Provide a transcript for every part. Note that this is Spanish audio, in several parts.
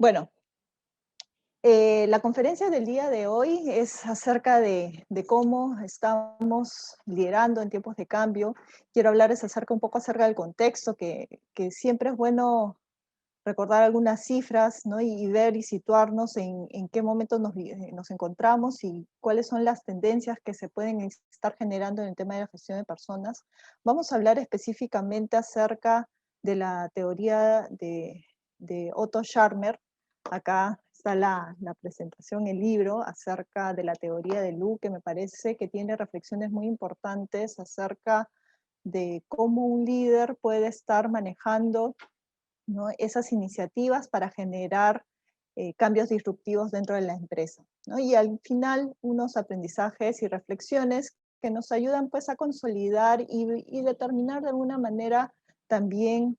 Bueno, la conferencia del día de hoy es acerca de cómo estamos liderando en tiempos de cambio. Quiero hablarles un poco acerca del contexto, que siempre es bueno recordar algunas cifras, ¿no? Y ver y situarnos en qué momento nos encontramos y cuáles son las tendencias que se pueden estar generando en el tema de la gestión de personas. Vamos a hablar específicamente acerca de la teoría de Otto Scharmer. Acá está la presentación, el libro, acerca de la teoría de Lu, que me parece que tiene reflexiones muy importantes acerca de cómo un líder puede estar manejando, ¿no?, esas iniciativas para generar cambios disruptivos dentro de la empresa, ¿no? Y al final, unos aprendizajes y reflexiones que nos ayudan pues a consolidar y determinar de alguna manera también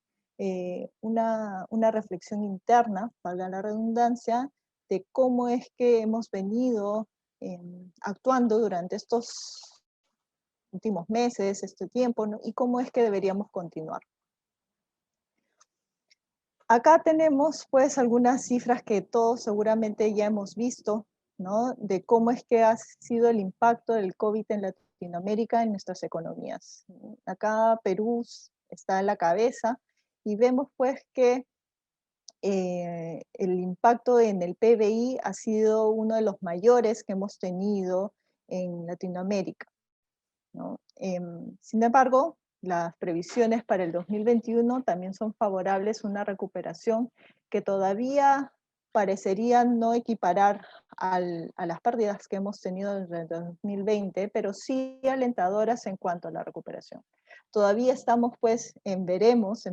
una reflexión interna, valga la redundancia, de cómo es que hemos venido actuando durante estos últimos meses, este tiempo, ¿no? Y cómo es que deberíamos continuar. Acá tenemos pues algunas cifras que todos seguramente ya hemos visto, ¿no? De cómo es que ha sido el impacto del COVID en Latinoamérica en nuestras economías. Acá Perú está en la cabeza y vemos pues que el impacto en el PBI ha sido uno de los mayores que hemos tenido en Latinoamérica, ¿no? Sin embargo, las previsiones para el 2021 también son favorables, una recuperación que todavía parecerían no equiparar a las pérdidas que hemos tenido desde el 2020, pero sí alentadoras en cuanto a la recuperación. Todavía estamos pues en veremos,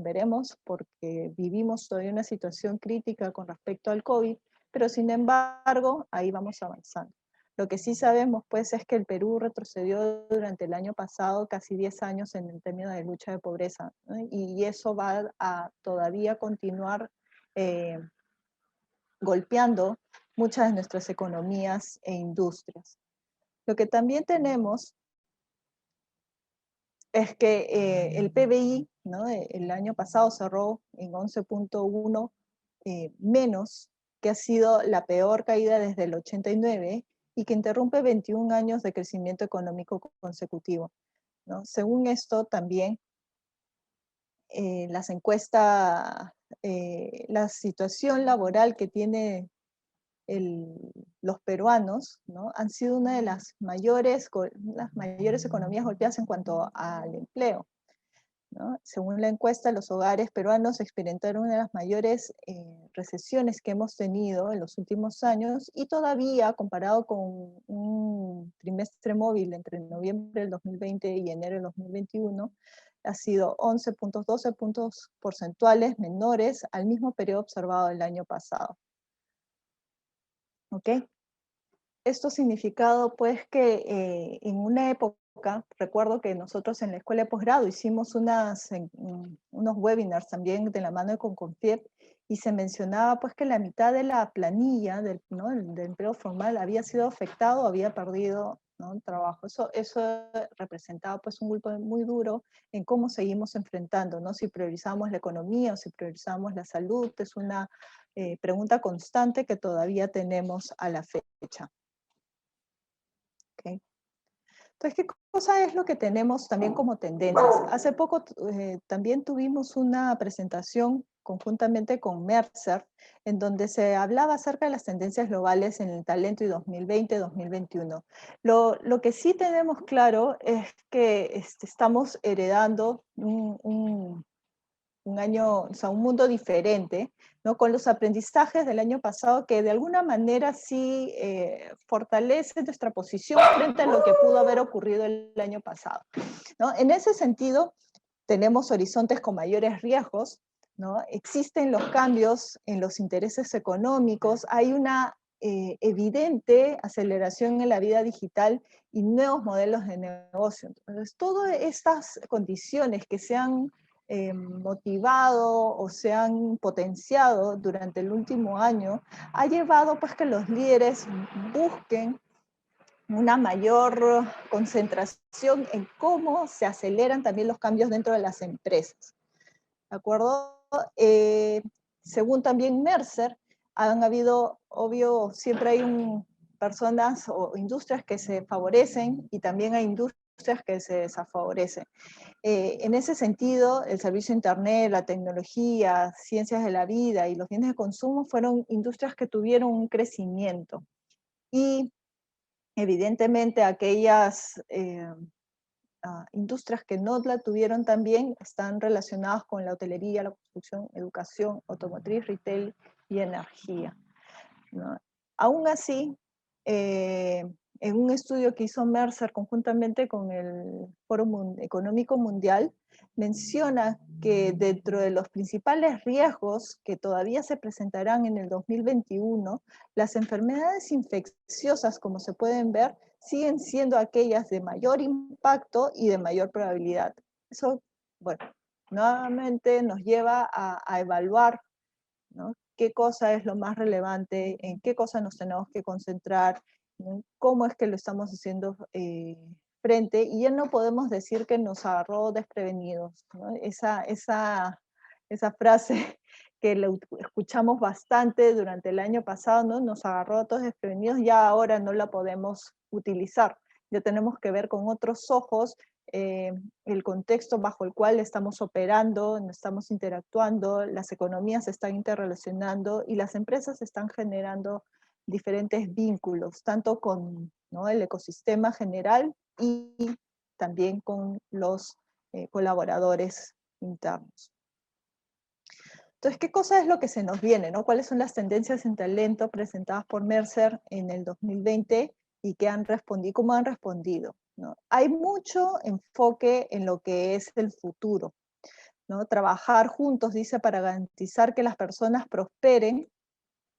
porque vivimos todavía una situación crítica con respecto al COVID, pero sin embargo, ahí vamos avanzando. Lo que sí sabemos, pues, es que el Perú retrocedió durante el año pasado casi 10 años en el término de lucha de pobreza, ¿no? Y eso va a todavía continuar eh, golpeando muchas de nuestras economías e industrias. Lo que también tenemos es que el PBI, ¿no?, el año pasado cerró en 11.1 menos, que ha sido la peor caída desde el 89 y que interrumpe 21 años de crecimiento económico consecutivo, ¿no? Según esto, también las encuestas, la situación laboral que tiene los peruanos, ¿no?, han sido una de las mayores economías golpeadas en cuanto al empleo, ¿no? Según la encuesta, los hogares peruanos experimentaron una de las mayores recesiones que hemos tenido en los últimos años, y todavía, comparado con un trimestre móvil entre noviembre del 2020 y enero del 2021, ha sido 11.12 puntos porcentuales menores al mismo periodo observado el año pasado. ¿Ok? Esto ha significado pues que en una época, recuerdo que nosotros en la escuela de posgrado hicimos unos webinars también de la mano de Conconfiep, y se mencionaba pues que la mitad de la planilla ¿no?, del empleo formal había sido afectado, había perdido, ¿no?, trabajo. Eso representaba pues un golpe muy duro en cómo seguimos enfrentando, ¿no? Si priorizamos la economía o si priorizamos la salud, es una pregunta constante que todavía tenemos a la fecha. ¿Okay? Entonces, ¿qué cosa es lo que tenemos también como tendencias? Hace poco también tuvimos una presentación conjuntamente con Mercer, en donde se hablaba acerca de las tendencias globales en el talento y 2020-2021. Lo que sí tenemos claro es que estamos heredando un año, o sea, un mundo diferente, ¿no?, con los aprendizajes del año pasado que de alguna manera sí fortalecen nuestra posición frente a lo que pudo haber ocurrido el año pasado, ¿no? En ese sentido, tenemos horizontes con mayores riesgos, ¿no? Existen los cambios en los intereses económicos, hay una evidente aceleración en la vida digital y nuevos modelos de negocio. Entonces, todas estas condiciones que se han motivado o se han potenciado durante el último año, ha llevado pues que los líderes busquen una mayor concentración en cómo se aceleran también los cambios dentro de las empresas. ¿De acuerdo? Según también Mercer, Han habido, obvio, siempre hay personas o industrias que se favorecen y también hay industrias que se desfavorecen. En ese sentido, el servicio de Internet, la tecnología, ciencias de la vida y los bienes de consumo fueron industrias que tuvieron un crecimiento. Y evidentemente aquellas industrias que no la tuvieron también están relacionadas con la hotelería, la construcción, educación, automotriz, retail y energía, ¿no? Aún así, eh, en un estudio que hizo Mercer conjuntamente con el Foro Económico Mundial, menciona que dentro de los principales riesgos que todavía se presentarán en el 2021, las enfermedades infecciosas, como se pueden ver, siguen siendo aquellas de mayor impacto y de mayor probabilidad. Eso, bueno, nuevamente nos lleva a evaluar, ¿no? ¿Qué cosa es lo más relevante? ¿En qué cosa nos tenemos que concentrar? ¿No? ¿Cómo es que lo estamos haciendo frente? Y ya no podemos decir que nos agarró desprevenidos, ¿no? Esa frase que lo escuchamos bastante durante el año pasado, ¿no? Nos agarró a todos desprevenidos, ya ahora no la podemos utilizar. Ya tenemos que ver con otros ojos eh, el contexto bajo el cual estamos operando, estamos interactuando, las economías se están interrelacionando y las empresas están generando diferentes vínculos, tanto con, ¿no?, el ecosistema general y también con los colaboradores internos. Entonces, ¿qué cosa es lo que se nos viene, ¿no? ¿Cuáles son las tendencias en talento presentadas por Mercer en el 2020 y qué han respondido, cómo han respondido, ¿no? Hay mucho enfoque en lo que es el futuro, ¿no? Trabajar juntos, dice, para garantizar que las personas prosperen,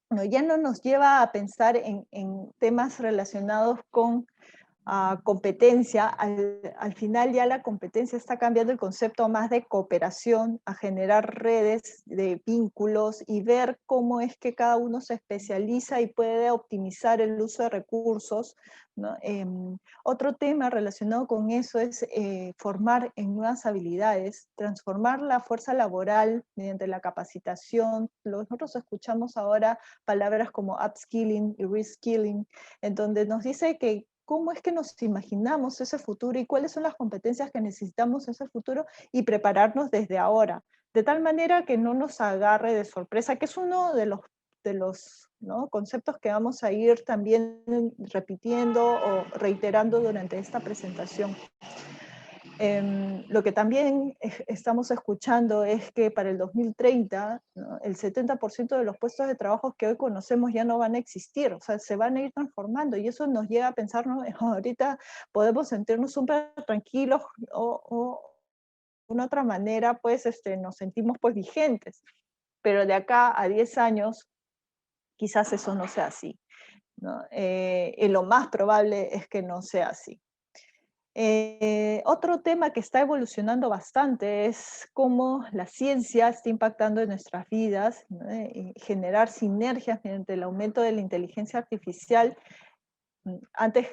¿no? Ya no nos lleva a pensar en temas relacionados con competencia. Al final ya la competencia está cambiando el concepto más de cooperación, a generar redes de vínculos y ver cómo es que cada uno se especializa y puede optimizar el uso de recursos, ¿no? Otro tema relacionado con eso es formar en nuevas habilidades, transformar la fuerza laboral mediante la capacitación. Nosotros escuchamos ahora palabras como upskilling y reskilling, en donde nos dice que cómo es que nos imaginamos ese futuro y cuáles son las competencias que necesitamos en ese futuro y prepararnos desde ahora, de tal manera que no nos agarre de sorpresa, que es uno de los, ¿no?, conceptos que vamos a ir también repitiendo o reiterando durante esta presentación. Lo que también estamos escuchando es que para el 2030, ¿no?, el 70% de los puestos de trabajo que hoy conocemos ya no van a existir, o sea, se van a ir transformando y eso nos llega a pensar, ¿no? Ahorita podemos sentirnos súper tranquilos o de una otra manera, pues nos sentimos pues vigentes, pero de acá a 10 años quizás eso no sea así, ¿no? Y lo más probable es que no sea así. Otro tema que está evolucionando bastante es cómo la ciencia está impactando en nuestras vidas, ¿no? Y generar sinergias mediante el aumento de la inteligencia artificial. Antes,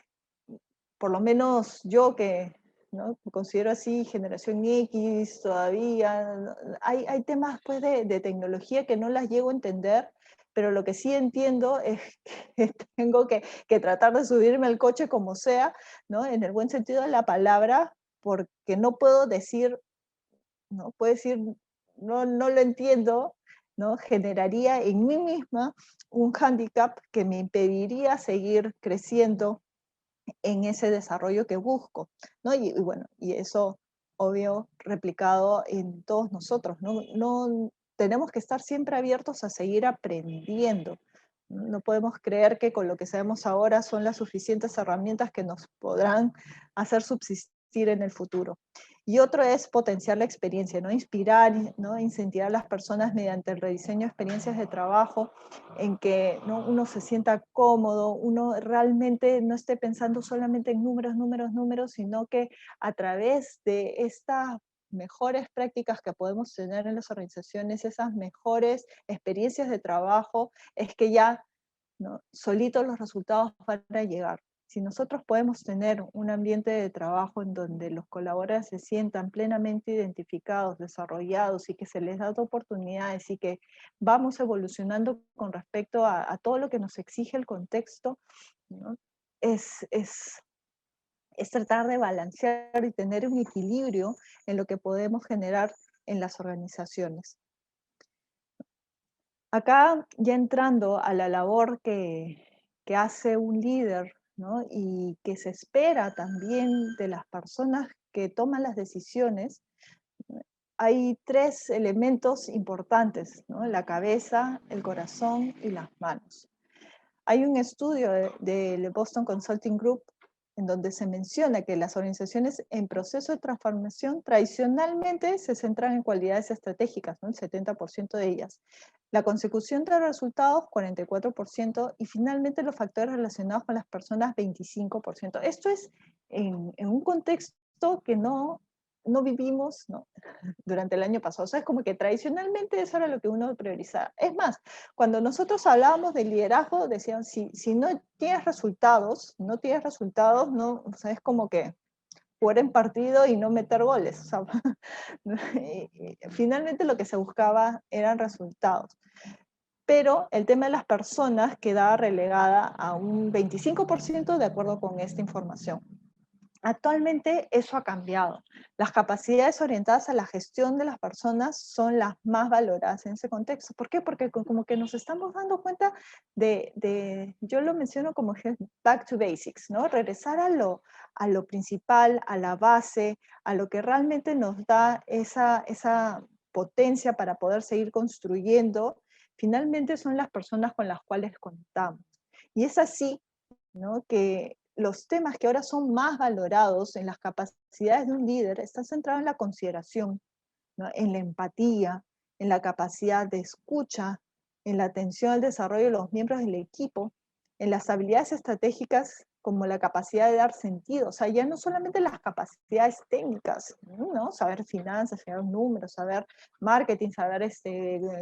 por lo menos yo que, ¿no?, me considero así, generación X todavía, ¿no?, hay temas pues, de tecnología que no las llego a entender, pero lo que sí entiendo es que tengo que tratar de subirme al coche como sea, ¿no?, en el buen sentido de la palabra, porque no puedo decir, ¿no?, puedo decir, no, no lo entiendo, ¿no?, generaría en mí misma un hándicap que me impediría seguir creciendo en ese desarrollo que busco, ¿no? Y bueno, y eso, obvio, replicado en todos nosotros, ¿no? No tenemos que estar siempre abiertos a seguir aprendiendo. No podemos creer que con lo que sabemos ahora son las suficientes herramientas que nos podrán hacer subsistir en el futuro. Y otro es potenciar la experiencia, ¿no? Inspirar, ¿no?, incentivar a las personas mediante el rediseño de experiencias de trabajo en que, ¿no?, uno se sienta cómodo, uno realmente no esté pensando solamente en números, números, números, sino que a través de estas mejores prácticas que podemos tener en las organizaciones, esas mejores experiencias de trabajo, es que ya, ¿no?, solitos los resultados van a llegar. Si nosotros podemos tener un ambiente de trabajo en donde los colaboradores se sientan plenamente identificados, desarrollados y que se les da oportunidades y que vamos evolucionando con respecto a todo lo que nos exige el contexto, ¿no? Es tratar de balancear y tener un equilibrio en lo que podemos generar en las organizaciones. Acá ya entrando a la labor que hace un líder, ¿no? Y que se espera también de las personas que toman las decisiones, hay tres elementos importantes, ¿no? La cabeza, el corazón y las manos. Hay un estudio del Boston Consulting Group en donde se menciona que las organizaciones en proceso de transformación tradicionalmente se centran en cualidades estratégicas, ¿no? El 70% de ellas. La consecución de resultados, 44%, y finalmente los factores relacionados con las personas, 25%. Esto es en un contexto que no vivimos, ¿no? Durante el año pasado. O sea, es como que tradicionalmente eso era lo que uno priorizaba. Es más, cuando nosotros hablábamos de liderazgo, decían, si no tienes resultados, no, o sea, es como que jugar en partido y no meter goles. O sea, finalmente lo que se buscaba eran resultados. Pero el tema de las personas quedaba relegada a un 25% de acuerdo con esta información. Actualmente eso ha cambiado. Las capacidades orientadas a la gestión de las personas son las más valoradas en ese contexto. ¿Por qué? Porque como que nos estamos dando cuenta yo lo menciono como back to basics, ¿no? Regresar a lo principal, a la base, a lo que realmente nos da esa potencia para poder seguir construyendo. Finalmente son las personas con las cuales contamos. Y es así, ¿no? Que los temas que ahora son más valorados en las capacidades de un líder están centrados en la consideración, ¿no? En la empatía, en la capacidad de escucha, en la atención al desarrollo de los miembros del equipo, en las habilidades estratégicas como la capacidad de dar sentido, o sea, ya no solamente las capacidades técnicas, ¿no? Saber finanzas, saber números, saber marketing, saber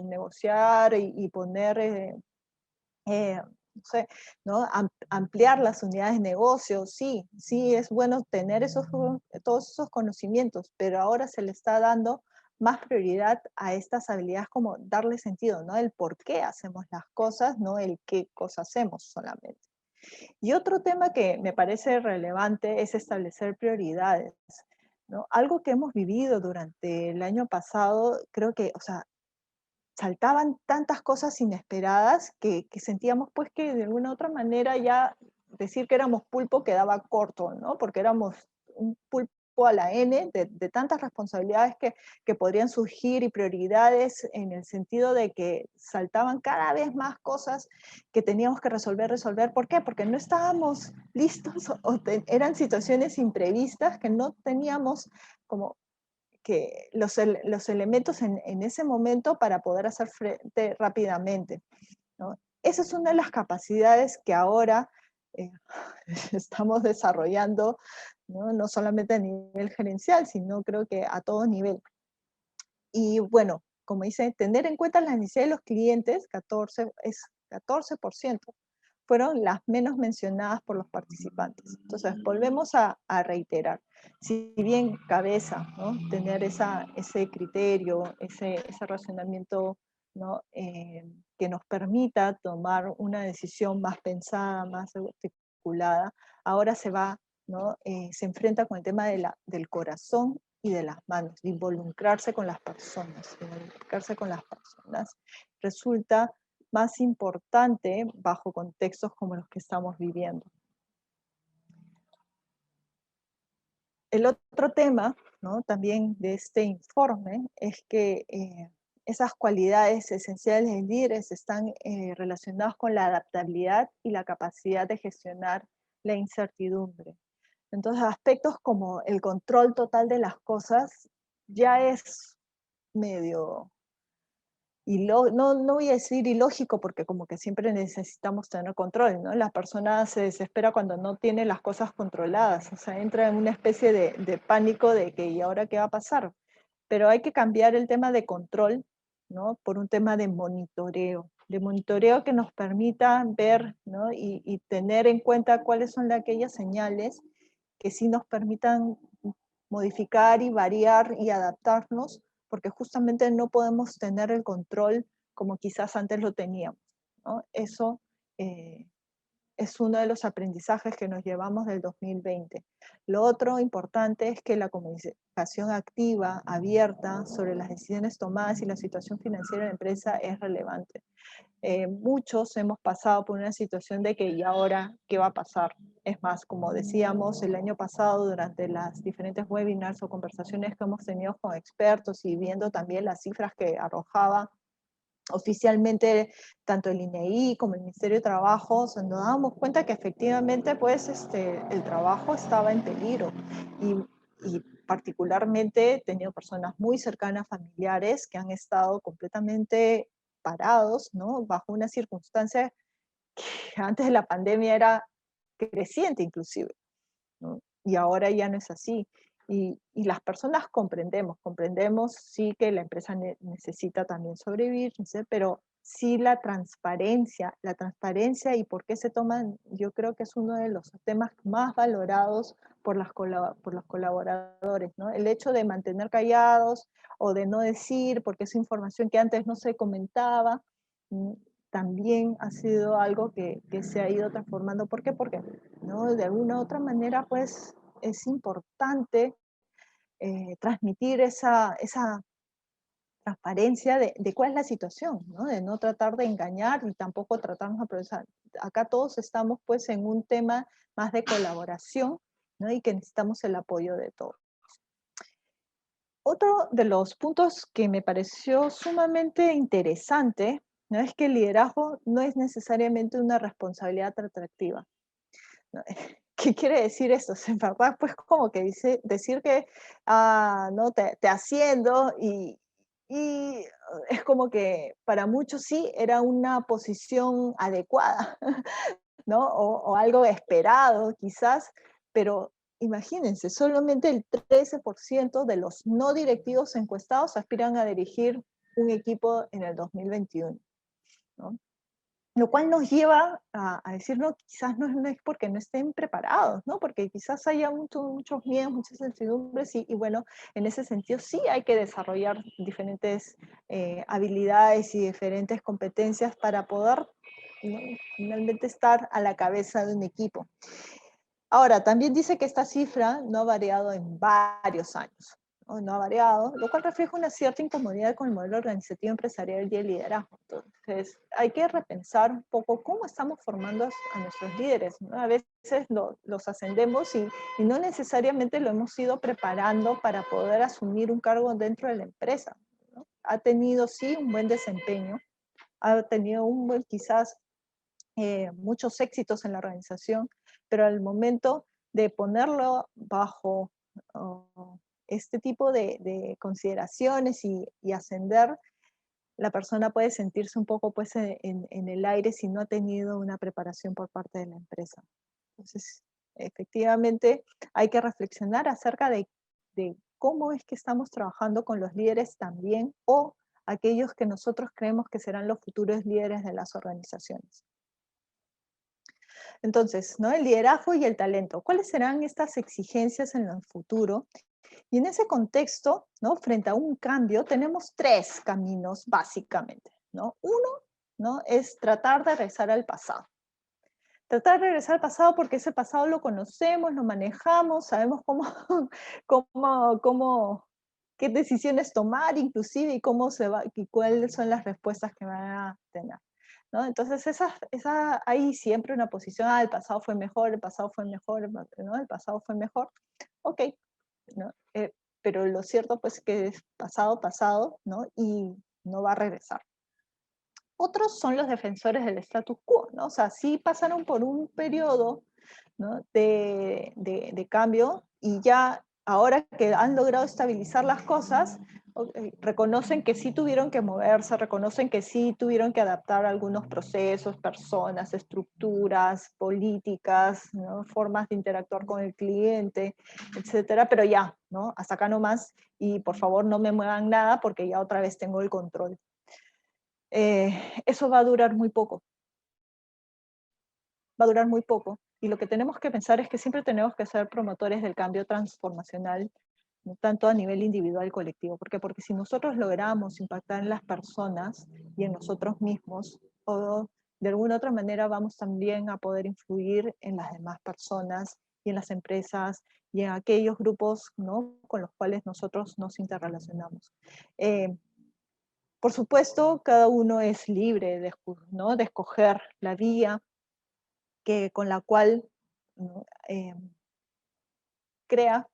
negociar y poner no sé, ¿no? Ampliar las unidades de negocio, sí, sí es bueno tener todos esos conocimientos, pero ahora se le está dando más prioridad a estas habilidades como darle sentido, ¿no? El por qué hacemos las cosas, no el qué cosa hacemos solamente. Y otro tema que me parece relevante es establecer prioridades, ¿no? Algo que hemos vivido durante el año pasado, creo que, o sea, saltaban tantas cosas inesperadas que sentíamos pues que de alguna u otra manera ya decir que éramos pulpo quedaba corto, ¿no? Porque éramos un pulpo a la N de tantas responsabilidades que podrían surgir y prioridades en el sentido de que saltaban cada vez más cosas que teníamos que resolver. ¿Por qué? Porque no estábamos listos eran situaciones imprevistas que no teníamos como que los elementos en ese momento para poder hacer frente rápidamente, ¿no? Esa es una de las capacidades que ahora eh, estamos desarrollando, ¿no? No solamente a nivel gerencial, sino creo que a todo nivel. Y bueno, como dice, tener en cuenta las necesidades de los clientes, 14%, fueron las menos mencionadas por los participantes. Entonces, volvemos a reiterar, si bien cabeza, ¿no? Tener ese criterio, ese razonamiento, ¿no? Que nos permita tomar una decisión más pensada, más articulada, ahora ¿no? Se enfrenta con el tema del corazón y de las manos, de involucrarse con las personas. Involucrarse con las personas resulta más importante bajo contextos como los que estamos viviendo. El otro tema, ¿no? También de este informe es que esas cualidades esenciales de líderes están relacionadas con la adaptabilidad y la capacidad de gestionar la incertidumbre. Entonces, aspectos como el control total de las cosas ya es medio no voy a decir ilógico, porque como que siempre necesitamos tener control, ¿no? La persona se desespera cuando no tiene las cosas controladas, o sea, entra en una especie de pánico de que, ¿y ahora qué va a pasar? Pero hay que cambiar el tema de control, ¿no? Por un tema de monitoreo. de monitoreo que nos permita ver, ¿no? Y tener en cuenta cuáles son aquellas señales que sí nos permitan modificar y variar y adaptarnos, porque justamente no podemos tener el control como quizás antes lo teníamos, ¿no? Eso es uno de los aprendizajes que nos llevamos del 2020. Lo otro importante es que la comunicación activa, abierta sobre las decisiones tomadas y la situación financiera de la empresa es relevante. Muchos hemos pasado por una situación de que ¿y ahora qué va a pasar? Es más, como decíamos el año pasado durante las diferentes webinars o conversaciones que hemos tenido con expertos y viendo también las cifras que arrojaba oficialmente tanto el INEI como el Ministerio de Trabajo, nos dábamos cuenta que efectivamente pues, el trabajo estaba en peligro y particularmente he tenido personas muy cercanas, familiares, que han estado completamente parados, ¿no? Bajo una circunstancia que antes de la pandemia era creciente inclusive, ¿no? Y ahora ya no es así. Y las personas comprendemos sí que la empresa necesita también sobrevivir, ¿sí? Pero sí la transparencia y por qué se toman, yo creo que es uno de los temas más valorados por, por los colaboradores, ¿no? El hecho de mantener callados o de no decir, porque es información que antes no se comentaba, mm, también ha sido algo que se ha ido transformando. ¿Por qué? Porque, ¿no? De alguna u otra manera, pues, es importante transmitir esa transparencia de cuál es la situación, ¿no? De no tratar de engañar y tampoco tratarnos de aprovechar. Acá todos estamos, pues, en un tema más de colaboración, ¿no? Y que necesitamos el apoyo de todos. Otro de los puntos que me pareció sumamente interesante, ¿no? Es que el liderazgo no es necesariamente una responsabilidad atractiva, ¿no? ¿Qué quiere decir esto? En verdad, pues como que decir que no te asciendo y es como que para muchos sí era una posición adecuada, ¿no? O algo esperado quizás, pero imagínense, solamente el 13% de los no directivos encuestados aspiran a dirigir un equipo en el 2021, ¿no? Lo cual nos lleva a decir, no, quizás no es porque no estén preparados, ¿no? Porque quizás haya muchos miedos, muchas incertidumbres y bueno, en ese sentido sí hay que desarrollar diferentes habilidades y diferentes competencias para poder, ¿no? Finalmente estar a la cabeza de un equipo. Ahora, también dice que esta cifra no ha variado en varios años, ¿no? No ha variado, lo cual refleja una cierta incomodidad con el modelo organizativo empresarial y el liderazgo. Entonces, hay que repensar un poco cómo estamos formando a nuestros líderes, ¿no? A veces los ascendemos y no necesariamente lo hemos ido preparando para poder asumir un cargo dentro de la empresa, ¿no? Ha tenido, sí, un buen desempeño, ha tenido un buen, quizás, muchos éxitos en la organización, pero al momento de ponerlo bajo este tipo de consideraciones y ascender, la persona puede sentirse un poco pues en el aire si no ha tenido una preparación por parte de la empresa. Entonces, efectivamente, hay que reflexionar acerca de cómo es que estamos trabajando con los líderes también o aquellos que nosotros creemos que serán los futuros líderes de las organizaciones. Entonces, ¿no? El liderazgo y el talento. ¿Cuáles serán estas exigencias en el futuro? Y en ese contexto, ¿no? Frente a un cambio, tenemos tres caminos básicamente, ¿no? Uno, ¿no? Es tratar de regresar al pasado. Tratar de regresar al pasado porque ese pasado lo conocemos, lo manejamos, sabemos qué decisiones tomar inclusive y cómo se va, y cuáles son las respuestas que van a tener, ¿no? Entonces hay siempre una posición, el pasado fue mejor, el pasado fue mejor, ¿no? El pasado fue mejor. Ok, ¿no? Pero lo cierto pues que es pasado, pasado, ¿no? Y no va a regresar. Otros son los defensores del status quo, ¿no? O sea, sí pasaron por un periodo, ¿no? de cambio y ya ahora que han logrado estabilizar las cosas, reconocen que sí tuvieron que moverse, reconocen que sí tuvieron que adaptar algunos procesos, personas, estructuras, políticas, ¿no? Formas de interactuar con el cliente, etcétera, pero ya, ¿no? Hasta acá nomás y por favor no me muevan nada porque ya otra vez tengo el control. eso va a durar muy poco, va a durar muy poco. Y lo que tenemos que pensar es que siempre tenemos que ser promotores del cambio transformacional, no tanto a nivel individual y colectivo. ¿Por qué? Porque si nosotros logramos impactar en las personas y en nosotros mismos, o de alguna otra manera vamos también a poder influir en las demás personas y en las empresas y en aquellos grupos, ¿no?, con los cuales nosotros nos interrelacionamos. Eh, por supuesto, cada uno es libre de, ¿no?, de escoger la vía con la cual, ¿no?, crea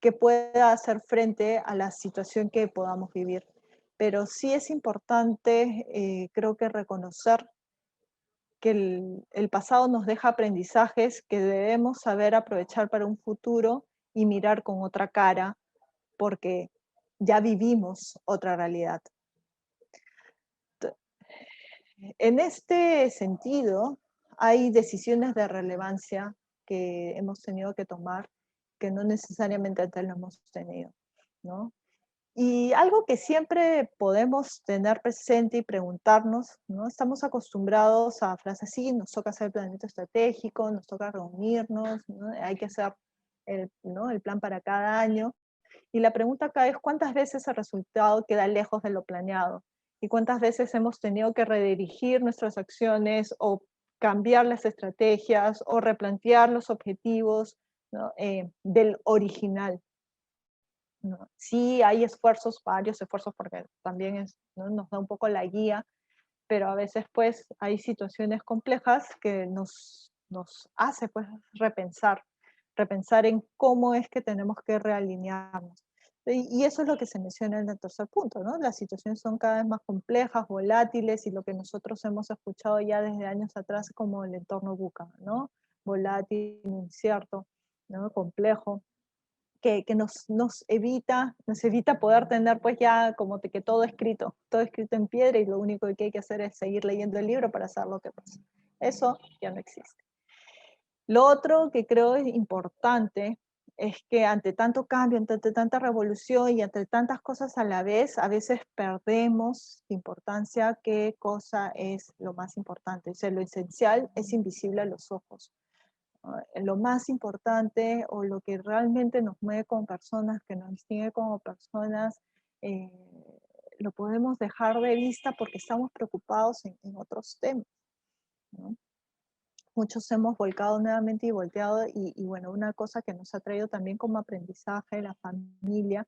que pueda hacer frente a la situación que podamos vivir. Pero sí es importante, creo que reconocer que el pasado nos deja aprendizajes que debemos saber aprovechar para un futuro y mirar con otra cara, porque ya vivimos otra realidad. En este sentido, hay decisiones de relevancia que hemos tenido que tomar que no necesariamente antes lo hemos tenido, ¿no? Y algo que siempre podemos tener presente y preguntarnos, ¿no? Estamos acostumbrados a frases así, nos toca hacer el planeamiento estratégico, nos toca reunirnos, ¿no? Hay que hacer ¿no?, el plan para cada año. Y la pregunta acá es cuántas veces el resultado queda lejos de lo planeado y cuántas veces hemos tenido que redirigir nuestras acciones o cambiar las estrategias o replantear los objetivos, ¿no?, del original, ¿no? Sí hay esfuerzos, varios esfuerzos, porque también ¿no?, nos da un poco la guía, pero a veces pues hay situaciones complejas que nos hace pues repensar en cómo es que tenemos que realinearnos. Y eso es lo que se menciona en el tercer punto, ¿no? Las situaciones son cada vez más complejas, volátiles, y lo que nosotros hemos escuchado ya desde años atrás como el entorno buca, ¿no? Volátil, incierto, ¿no?, complejo, que nos evita poder tener pues ya como que todo escrito en piedra, y lo único que hay que hacer es seguir leyendo el libro para saber lo que pasa. Eso ya no existe. Lo otro que creo es importante es que ante tanto cambio, ante tanta revolución y ante tantas cosas a la vez, a veces perdemos importancia qué cosa es lo más importante. O sea, lo esencial es invisible a los ojos. Lo más importante o lo que realmente nos mueve como personas, que nos distingue como personas, eh, lo podemos dejar de vista porque estamos preocupados en otros temas, ¿no? Muchos hemos volcado nuevamente y volteado, y bueno, una cosa que nos ha traído también como aprendizaje la familia,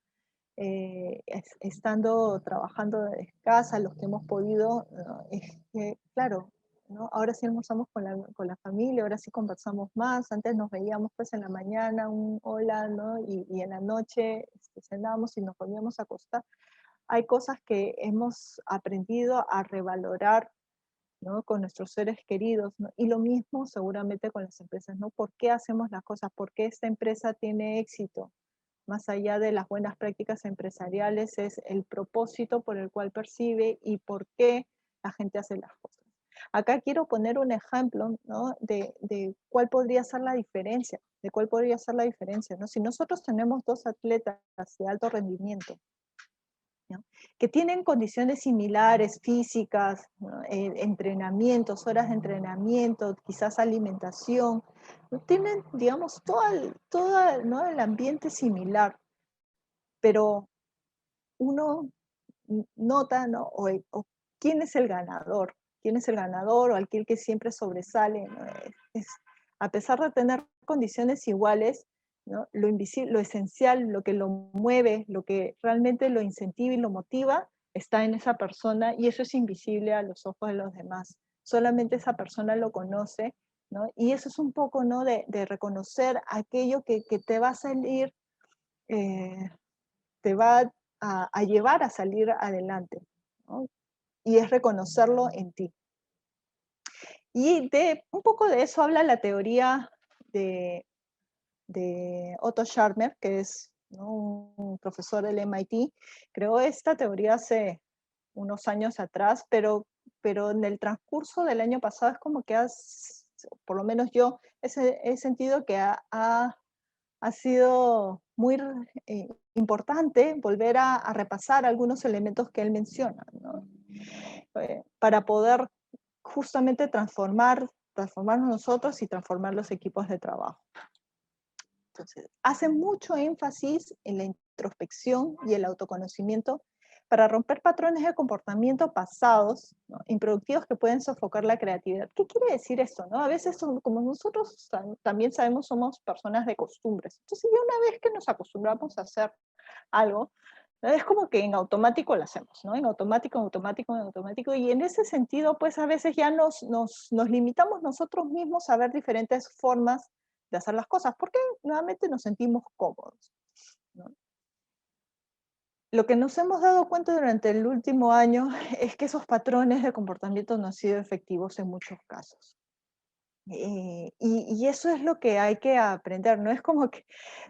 estando trabajando desde casa, los que hemos podido, ¿no?, es que, claro, ¿no?, ahora sí almorzamos con la familia, ahora sí conversamos más, antes nos veíamos pues en la mañana, un hola, ¿no?, y en la noche cenábamos y nos volvíamos a acostar. Hay cosas que hemos aprendido a revalorar, ¿no?, con nuestros seres queridos, ¿no? Y lo mismo seguramente con las empresas, ¿no? ¿Por qué hacemos las cosas? ¿Por qué esta empresa tiene éxito? Más allá de las buenas prácticas empresariales, es el propósito por el cual percibe y por qué la gente hace las cosas. Acá quiero poner un ejemplo, ¿no?, de cuál podría ser la diferencia, ¿no? Si nosotros tenemos dos atletas de alto rendimiento, ¿no?, que tienen condiciones similares, físicas, ¿no?, entrenamientos, horas de entrenamiento, quizás alimentación, ¿no?, tienen, digamos, ¿no?, el ambiente similar, pero uno nota, ¿no?, o quién es el ganador, o aquel que siempre sobresale, ¿no? A pesar de tener condiciones iguales, ¿no?, lo invisible, lo esencial, lo que lo mueve, lo que realmente lo incentiva y lo motiva, está en esa persona, y eso es invisible a los ojos de los demás. Solamente esa persona lo conoce, ¿no? Y eso es un poco, ¿no?, de reconocer aquello que te va a salir, eh, te va a llevar a salir adelante, ¿no? Y es reconocerlo en ti. Y un poco de eso habla la teoría de, de Otto Scharmer, que es, ¿no?, un profesor del MIT. Creó esta teoría hace unos años atrás, pero en el transcurso del año pasado es como que por lo menos yo, he sentido que ha sido muy importante volver a repasar algunos elementos que él menciona, ¿no? para poder justamente transformarnos nosotros y transformar los equipos de trabajo. Entonces, hace mucho énfasis en la introspección y el autoconocimiento para romper patrones de comportamiento pasados, ¿no?, improductivos que pueden sofocar la creatividad. ¿Qué quiere decir esto? ¿No? A veces, como nosotros también sabemos, somos personas de costumbres. Entonces, ya una vez que nos acostumbramos a hacer algo, ¿no?, es como que en automático lo hacemos, ¿no? En automático, en automático, en automático. Y en ese sentido, pues a veces ya nos limitamos nosotros mismos a ver diferentes formas de hacer las cosas, porque nuevamente nos sentimos cómodos, ¿no? Lo que nos hemos dado cuenta durante el último año es que esos patrones de comportamiento no han sido efectivos en muchos casos. Y eso es lo que hay que aprender, no es como que,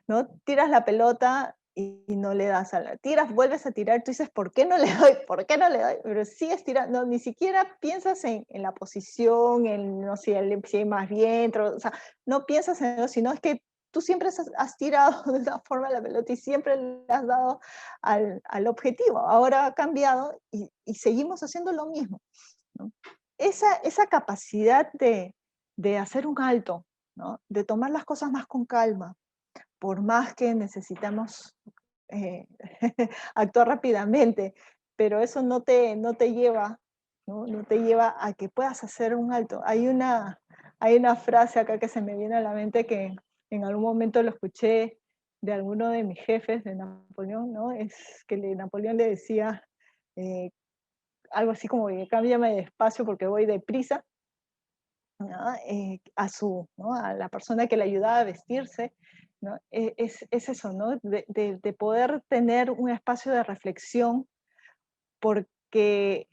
¿no?, tiras la pelota y no le das a la tiras, vuelves a tirar, tú dices: "¿Por qué no le doy? ¿Por qué no le doy?". Pero sigues tirando, no, ni siquiera piensas en la posición, en, no sé, si hay más viento, o sea, no piensas en eso, sino es que tú siempre has tirado de una forma la pelota y siempre le has dado al objetivo. Ahora ha cambiado y seguimos haciendo lo mismo, ¿no? Esa capacidad de hacer un alto, ¿no?, de tomar las cosas más con calma, por más que necesitamos eh, actuar rápidamente, pero eso no te lleva, ¿no? No te lleva a que puedas hacer un alto. Hay una frase acá que se me viene a la mente que en algún momento lo escuché de alguno de mis jefes, de Napoleón, ¿no? Es que Napoleón le decía eh, algo así como que cámbiame despacio porque voy deprisa, ¿no? ¿No?, a la persona que le ayudaba a vestirse, ¿no? Es eso, ¿no? De poder tener un espacio de reflexión, porque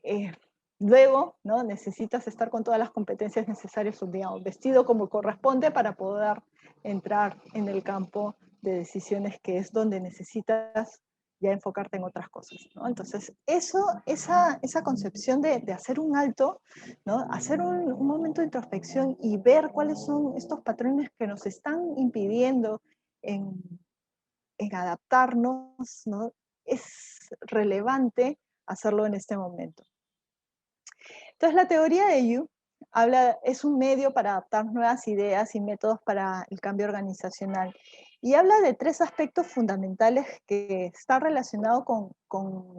luego, ¿no?, necesitas estar con todas las competencias necesarias, digamos, vestido como corresponde para poder entrar en el campo de decisiones, que es donde necesitas ya enfocarte en otras cosas, ¿no? Entonces, esa concepción de hacer un alto, ¿no?, hacer un momento de introspección y ver cuáles son estos patrones que nos están impidiendo en, en adaptarnos, ¿no?, es relevante hacerlo en este momento. Entonces, la teoría de Yu es un medio para adaptar nuevas ideas y métodos para el cambio organizacional. Y habla de tres aspectos fundamentales que están relacionados con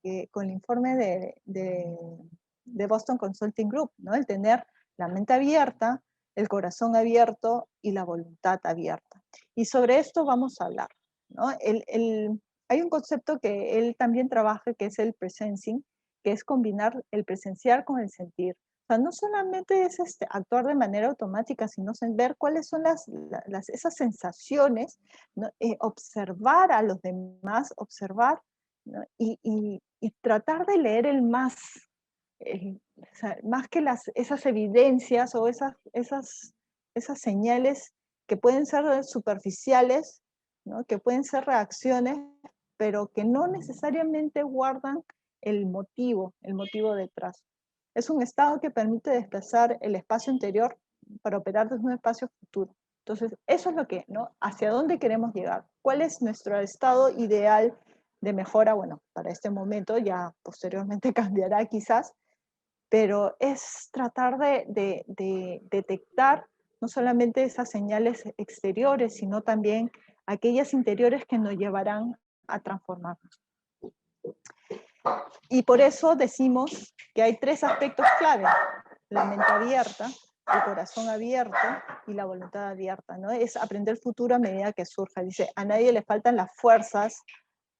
el informe de Boston Consulting Group, ¿no? El tener la mente abierta, el corazón abierto y la voluntad abierta. Y sobre esto vamos a hablar, ¿no? Hay un concepto que él también trabaja, que es el presencing, que es combinar el presenciar con el sentir. O sea, no solamente es actuar de manera automática, sino ver cuáles son esas sensaciones, ¿no? Observar a los demás, observar, ¿no?, y tratar de leer el más, o sea, más que esas evidencias o esas señales que pueden ser superficiales, ¿no?, que pueden ser reacciones, pero que no necesariamente guardan el motivo detrás. Es un estado que permite desplazar el espacio interior para operar desde un espacio futuro. Entonces, eso es lo que, ¿no?, hacia dónde queremos llegar. ¿Cuál es nuestro estado ideal de mejora? Bueno, para este momento, ya posteriormente cambiará quizás, pero es tratar de detectar no solamente esas señales exteriores, sino también aquellas interiores que nos llevarán a transformarnos. Y por eso decimos que hay tres aspectos clave: la mente abierta, el corazón abierto y la voluntad abierta, ¿no? Es aprender el futuro a medida que surja. Dice, a nadie le faltan las fuerzas,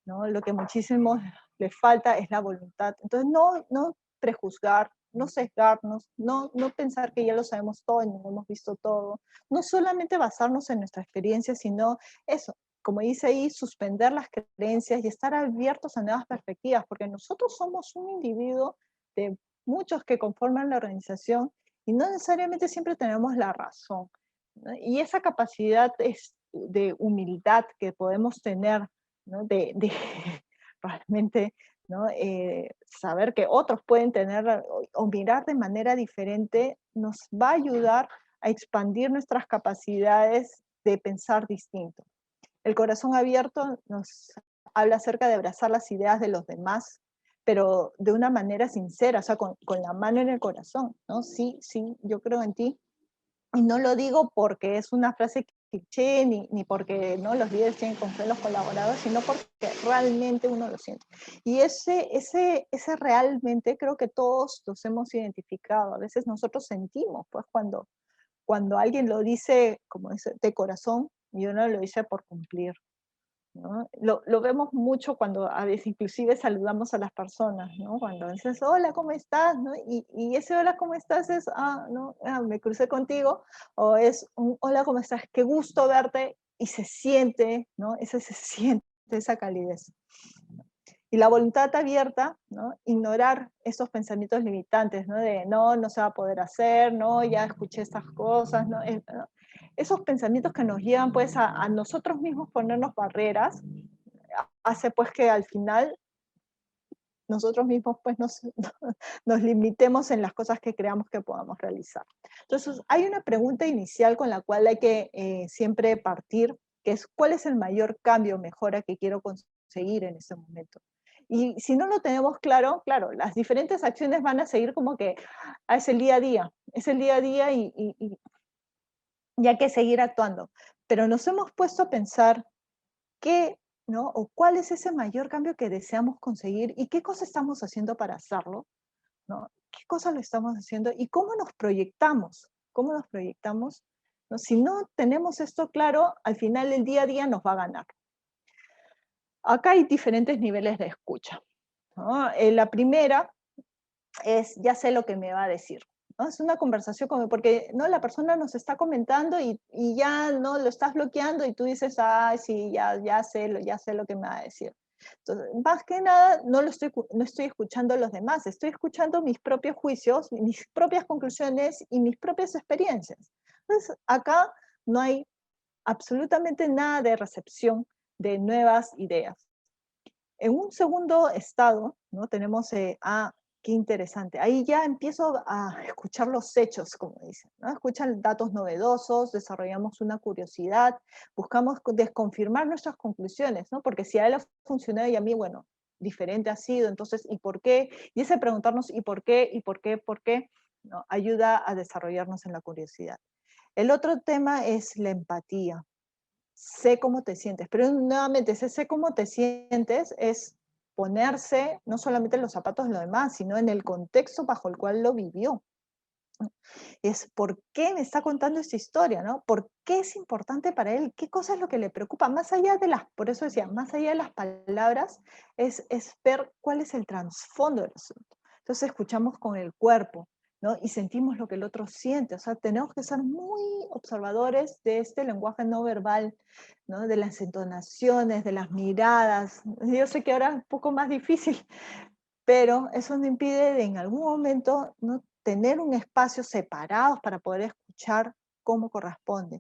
¿no? Lo que muchísimo le falta es la voluntad. Entonces, no prejuzgar, no sesgarnos, no pensar que ya lo sabemos todo y no hemos visto todo. No solamente basarnos en nuestra experiencia, sino eso, como dice ahí, suspender las creencias y estar abiertos a nuevas perspectivas, porque nosotros somos un individuo de muchos que conforman la organización y no necesariamente siempre tenemos la razón, ¿no? Y esa capacidad de humildad que podemos tener, ¿no?, de realmente, ¿no?, saber que otros pueden tener o mirar de manera diferente, nos va a ayudar a expandir nuestras capacidades de pensar distinto. El corazón abierto nos habla acerca de abrazar las ideas de los demás, pero de una manera sincera, o sea, con la mano en el corazón, ¿no? Sí, sí, yo creo en ti. Y no lo digo porque es una frase cliché, ni porque ¿no? los líderes tienen que confiar en los colaboradores, sino porque realmente uno lo siente. Y ese realmente creo que todos los hemos identificado. A veces nosotros sentimos, pues cuando alguien lo dice, como dice, de corazón, y uno lo dice por cumplir. ¿No? Lo vemos mucho cuando a veces inclusive saludamos a las personas, ¿no? Cuando dices, hola, ¿cómo estás? ¿No? Y ese hola, ¿cómo estás? Es, no, me crucé contigo, o es un hola, ¿cómo estás? Qué gusto verte, y se siente, ¿no? Ese se siente esa calidez. Y la voluntad abierta, ¿no? Ignorar esos pensamientos limitantes, ¿no? De no, no se va a poder hacer, no, ya escuché estas cosas, ¿no? ¿No? Esos pensamientos que nos llevan pues a nosotros mismos ponernos barreras, hace pues que al final nosotros mismos pues nos limitemos en las cosas que creamos que podamos realizar. Entonces, hay una pregunta inicial con la cual hay que siempre partir, que es ¿cuál es el mayor cambio o mejora que quiero conseguir en este momento? Y si no lo tenemos claro, claro, las diferentes acciones van a seguir como que es el día a día, es el día a día y hay que seguir actuando. Pero nos hemos puesto a pensar qué, ¿no? O cuál es ese mayor cambio que deseamos conseguir y qué cosa estamos haciendo para hacerlo, ¿no? ¿Qué cosa lo estamos haciendo y cómo nos proyectamos? ¿Cómo nos proyectamos? ¿No? Si no tenemos esto claro, al final el día a día nos va a ganar. Acá hay diferentes niveles de escucha, ¿no? La primera es, ya sé lo que me va a decir, ¿no? Es una conversación como, porque ¿no? La persona nos está comentando y ya no lo estás bloqueando y tú dices, ah, sí, ya sé lo que me va a decir. Entonces, más que nada, no estoy escuchando a los demás, estoy escuchando mis propios juicios, mis propias conclusiones y mis propias experiencias. Entonces, acá no hay absolutamente nada de recepción de nuevas ideas. En un segundo estado, ¿no? Tenemos, qué interesante, ahí ya empiezo a escuchar los hechos, como dicen, ¿no? Escuchan datos novedosos, desarrollamos una curiosidad, buscamos desconfirmar nuestras conclusiones, ¿no? Porque si a él ha funcionado y a mí, bueno, diferente ha sido, entonces, ¿y por qué? Y ese preguntarnos, ¿y por qué? ¿Y por qué? ¿Por qué? ¿No? Ayuda a desarrollarnos en la curiosidad. El otro tema es la empatía. Sé cómo te sientes, pero nuevamente ese sé cómo te sientes es ponerse no solamente en los zapatos de los demás, sino en el contexto bajo el cual lo vivió. Es por qué me está contando esta historia, ¿no? ¿Por qué es importante para él? ¿Qué cosa es lo que le preocupa? Más allá de las, por eso decía, más allá de las palabras, es ver cuál es el trasfondo del asunto. Entonces escuchamos con el cuerpo, ¿no? Y sentimos lo que el otro siente. O sea, tenemos que ser muy observadores de este lenguaje no verbal, ¿no? De las entonaciones, de las miradas. Yo sé que ahora es un poco más difícil, pero eso no impide de en algún momento no tener un espacio separados para poder escuchar cómo corresponde.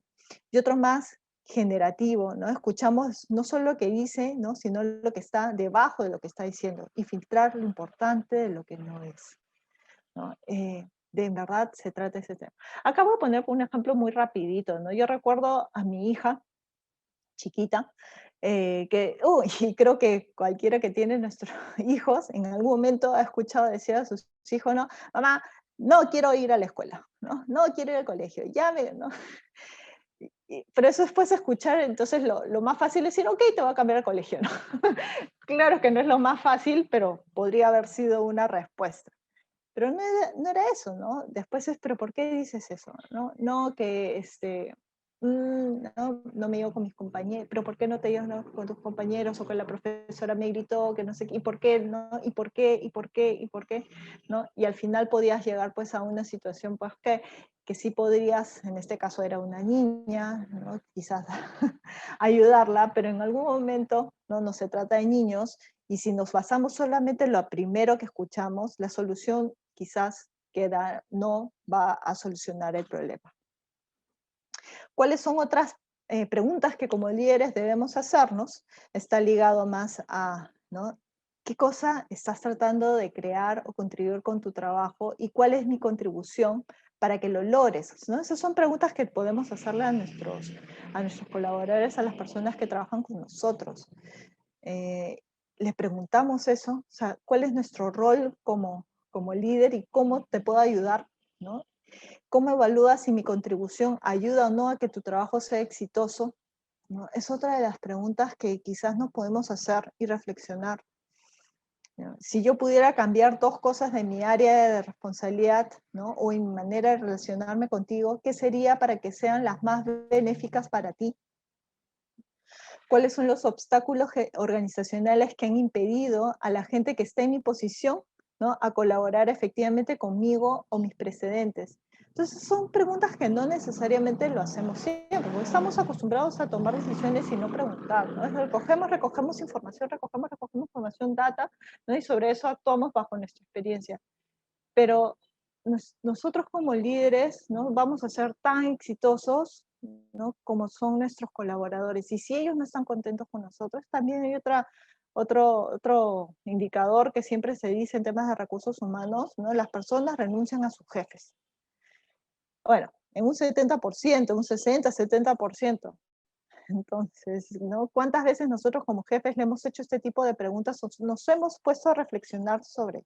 Y otro más generativo, ¿no? Escuchamos no solo lo que dice, ¿no? Sino lo que está debajo de lo que está diciendo y filtrar lo importante de lo que no es, ¿no? De en verdad se trata ese tema. Acá voy a poner un ejemplo muy rapidito, ¿no? Yo recuerdo a mi hija chiquita, y creo que cualquiera que tiene nuestros hijos en algún momento ha escuchado decir a sus hijos, ¿no? Mamá, no quiero ir a la escuela, ¿no? No quiero ir al colegio, ya me, ¿no? Pero eso después de escuchar, entonces lo más fácil es decir, ok, te voy a cambiar al colegio, ¿no? Claro que no es lo más fácil, pero podría haber sido una respuesta. Pero no era eso, ¿no? Después es, pero ¿por qué dices eso? No, no que no me llevo con mis compañeros, pero ¿por qué no te llevas con tus compañeros o con la profesora me gritó que no sé qué, y por qué, no, y por qué, y por qué, y por qué, ¿no? Y al final podías llegar pues a una situación pues que sí podrías, en este caso era una niña, ¿no? Quizás ayudarla, pero en algún momento no se trata de niños, y si nos basamos solamente en lo primero que escuchamos, la solución quizás no va a solucionar el problema. ¿Cuáles son otras preguntas que como líderes debemos hacernos? Está ligado más a, ¿no? ¿Qué cosa estás tratando de crear o contribuir con tu trabajo y cuál es mi contribución para que lo logres? ¿No? Esas son preguntas que podemos hacerle a nuestros colaboradores, a las personas que trabajan con nosotros. Eh, le preguntamos eso, o sea, ¿cuál es nuestro rol como líder y cómo te puedo ayudar? ¿No? ¿Cómo evalúas si mi contribución ayuda o no a que tu trabajo sea exitoso? ¿No? Es otra de las preguntas que quizás nos podemos hacer y reflexionar. ¿No? Si yo pudiera cambiar dos cosas de mi área de responsabilidad, ¿no? O en mi manera de relacionarme contigo, ¿qué sería para que sean las más benéficas para ti? ¿Cuáles son los obstáculos organizacionales que han impedido a la gente que está en mi posición, ¿no? A colaborar efectivamente conmigo o mis precedentes? Entonces son preguntas que no necesariamente lo hacemos siempre, porque estamos acostumbrados a tomar decisiones y no preguntar, ¿no? Recogemos información, recogemos información, data, ¿no? Y sobre eso actuamos bajo nuestra experiencia. Pero nosotros como líderes, ¿no? Vamos a ser tan exitosos, ¿no? Como son nuestros colaboradores. Y si ellos no están contentos con nosotros, también hay otro indicador que siempre se dice en temas de recursos humanos, ¿no? Las personas renuncian a sus jefes. Bueno, en un 70%, un 60, 70%. Entonces, ¿no? ¿Cuántas veces nosotros como jefes le hemos hecho este tipo de preguntas o nos hemos puesto a reflexionar sobre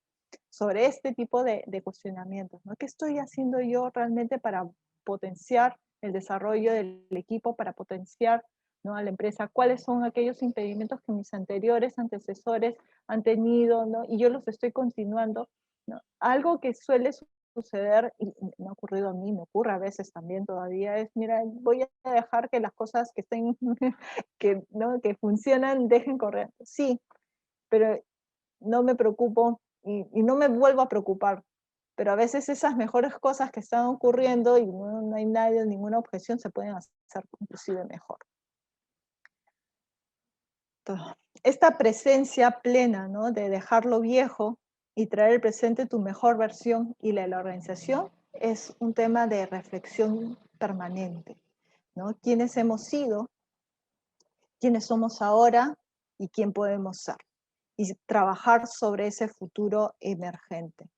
este tipo de cuestionamientos, ¿no? ¿Qué estoy haciendo yo realmente para potenciar el desarrollo del equipo, para potenciar, ¿no? A la empresa? ¿Cuáles son aquellos impedimentos que mis anteriores antecesores han tenido, ¿no? Y yo los estoy continuando, ¿no? Algo que suele suceder, y me ha ocurrido a mí, me ocurre a veces también todavía, es, mira, voy a dejar que las cosas que estén, que, ¿no? que funcionan, dejen correr. Sí, pero no me preocupo y no me vuelvo a preocupar. Pero a veces esas mejores cosas que están ocurriendo y no hay nadie, ninguna objeción, se pueden hacer inclusive mejor. Entonces, esta presencia plena, ¿no? De dejar lo viejo y traer al presente tu mejor versión y la de la organización es un tema de reflexión permanente, ¿no? ¿Quiénes hemos sido? ¿Quiénes somos ahora? ¿Y quién podemos ser? Y trabajar sobre ese futuro emergente.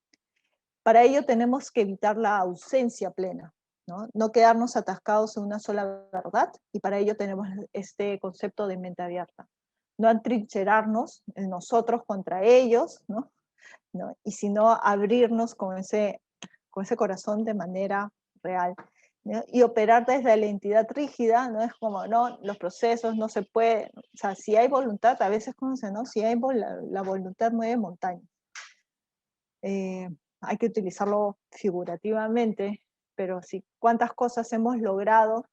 Para ello tenemos que evitar la ausencia plena, ¿no? No quedarnos atascados en una sola verdad, y para ello tenemos este concepto de mente abierta. No atrincherarnos en nosotros contra ellos, ¿no? ¿No? Y sino abrirnos con ese corazón de manera real, ¿no? Y operar desde la entidad rígida, no es como, no, los procesos no se puede, o sea, si hay voluntad, a veces como se, ¿no? Si hay la voluntad mueve montañas. Hay que utilizarlo figurativamente, pero si cuántas cosas hemos logrado,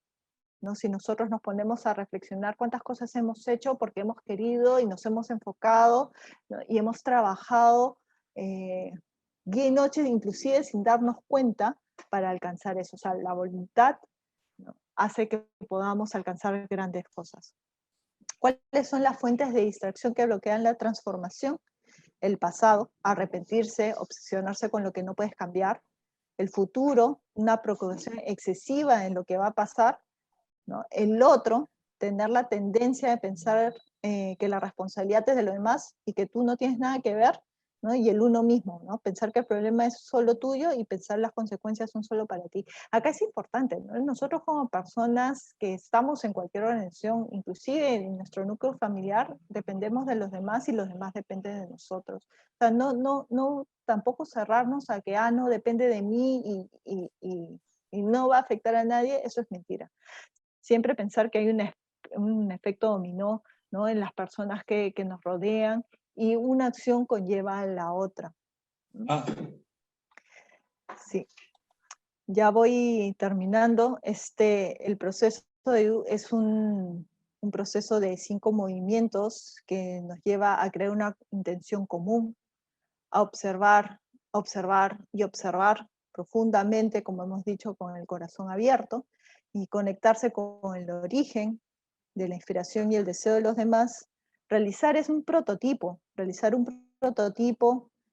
¿no? Si nosotros nos ponemos a reflexionar cuántas cosas hemos hecho porque hemos querido y nos hemos enfocado, ¿no? Y hemos trabajado día y noche, inclusive sin darnos cuenta, para alcanzar eso. O sea, la voluntad, ¿no? Hace que podamos alcanzar grandes cosas. ¿Cuáles son las fuentes de distracción que bloquean la transformación? El pasado, arrepentirse, obsesionarse con lo que no puedes cambiar. El futuro, una preocupación excesiva en lo que va a pasar, ¿no? El otro, tener la tendencia de pensar que la responsabilidad es de los demás y que tú no tienes nada que ver, ¿no? Y el uno mismo, ¿no? Pensar que el problema es solo tuyo y pensar las consecuencias son solo para ti. Acá es importante, ¿no? Nosotros como personas que estamos en cualquier organización, inclusive en nuestro núcleo familiar, dependemos de los demás y los demás dependen de nosotros. O sea, no tampoco cerrarnos a que, no, depende de mí y no va a afectar a nadie, eso es mentira. Siempre pensar que hay un efecto dominó, ¿no? En las personas que nos rodean, y una acción conlleva a la otra. Sí, ya voy terminando. El proceso es un proceso de 5 movimientos que nos lleva a crear una intención común, a observar y observar profundamente, como hemos dicho, con el corazón abierto, y conectarse con el origen de la inspiración y el deseo de los demás. Realizar un prototipo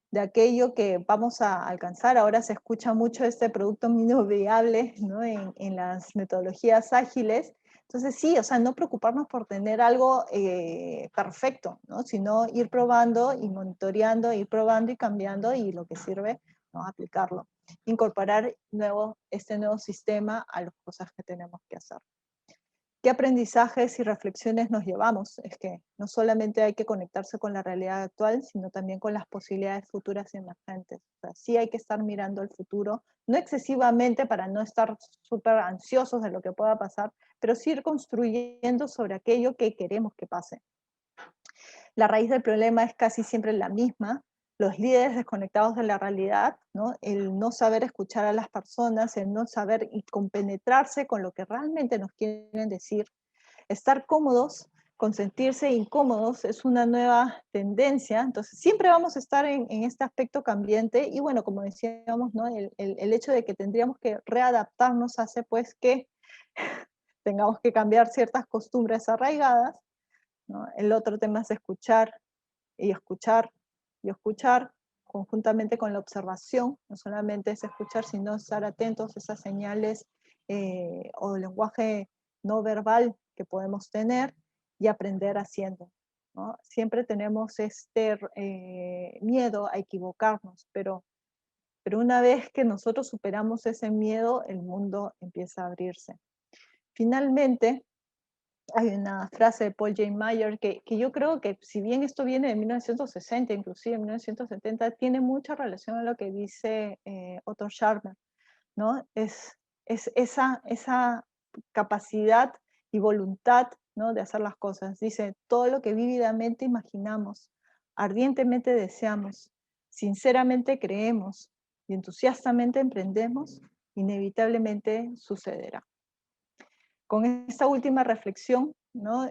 de aquello que vamos a alcanzar. Ahora se escucha mucho este producto mínimo viable, ¿no? En las metodologías ágiles. Entonces sí, o sea, no preocuparnos por tener algo perfecto, ¿no? Sino ir probando y monitoreando, ir probando y cambiando, y lo que sirve, ¿no? Aplicarlo. Incorporar este nuevo sistema a las cosas que tenemos que hacer. ¿Qué aprendizajes y reflexiones nos llevamos? Es que no solamente hay que conectarse con la realidad actual, sino también con las posibilidades futuras y emergentes. O sea, sí hay que estar mirando al futuro, no excesivamente para no estar súper ansiosos de lo que pueda pasar, pero sí ir construyendo sobre aquello que queremos que pase. La raíz del problema es casi siempre la misma, los líderes desconectados de la realidad, ¿no? El no saber escuchar a las personas, el no saber y compenetrarse con lo que realmente nos quieren decir. Estar cómodos, con sentirse incómodos, es una nueva tendencia. Entonces, siempre vamos a estar en este aspecto cambiante. Y bueno, como decíamos, ¿no? El hecho de que tendríamos que readaptarnos hace pues que tengamos que cambiar ciertas costumbres arraigadas, ¿no? El otro tema es escuchar y escuchar y escuchar conjuntamente con la observación. No solamente es escuchar, sino estar atentos a esas señales o lenguaje no verbal que podemos tener y aprender haciendo, ¿no? Siempre tenemos este miedo a equivocarnos, pero una vez que nosotros superamos ese miedo, el mundo empieza a abrirse. Finalmente, hay una frase de Paul J. Meyer que yo creo que, si bien esto viene de 1960, inclusive 1970, tiene mucha relación a lo que dice Otto Scharmer, ¿no? Es esa capacidad y voluntad, ¿no? De hacer las cosas. Dice, todo lo que vívidamente imaginamos, ardientemente deseamos, sinceramente creemos y entusiastamente emprendemos, inevitablemente sucederá. Con esta última reflexión, ¿no?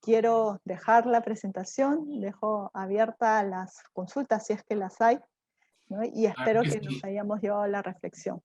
Quiero dejar la presentación, dejo abierta las consultas si es que las hay, ¿no? Y Claro espero que que nos sí. hayamos llevado a la reflexión.